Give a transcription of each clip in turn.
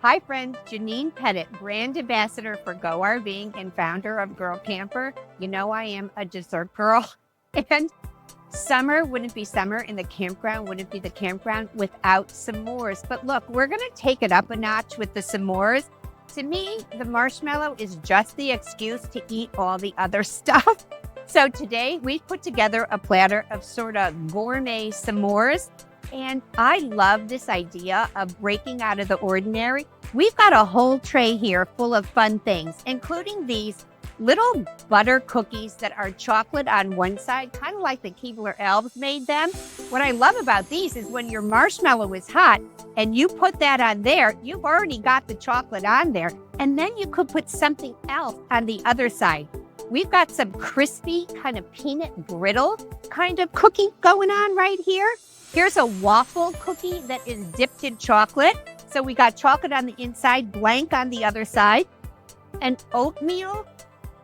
Hi friends, Janine Pettit, brand ambassador for Go RVing and founder of Girl Camper. You know I am a dessert girl. And summer wouldn't be summer and the campground wouldn't be the campground without s'mores. But look, we're going to take it up a notch with the s'mores. To me, the marshmallow is just the excuse to eat all the other stuff. So today we've put together a platter of sort of gourmet s'mores. And I love this idea of breaking out of the ordinary. We've got a whole tray here full of fun things, including these little butter cookies that are chocolate on one side, kind of like the Keebler elves made them. What I love about these is when your marshmallow is hot and you put that on there, you've already got the chocolate on there. And then you could put something else on the other side. We've got some crispy kind of peanut brittle kind of cookie going on right here. Here's a waffle cookie that is dipped in chocolate. So we got chocolate on the inside, blank on the other side. An oatmeal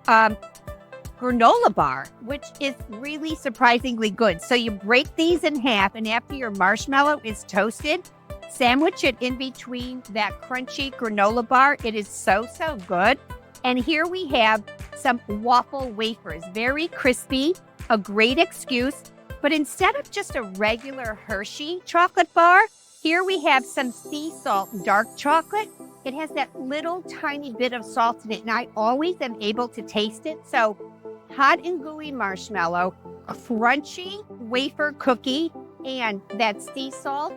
granola bar, which is really surprisingly good. So you break these in half, and after your marshmallow is toasted, sandwich it in between that crunchy granola bar. It is so good. And here we have some waffle wafers, very crispy, a great excuse. But instead of just a regular Hershey chocolate bar, here we have some sea salt dark chocolate. It has that little tiny bit of salt in it, and I always am able to taste it. So hot and gooey marshmallow, crunchy wafer cookie, and that sea salt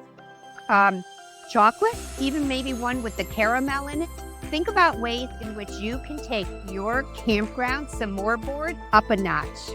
chocolate, even maybe one with the caramel in it. Think about ways in which you can take your campground s'more board up a notch.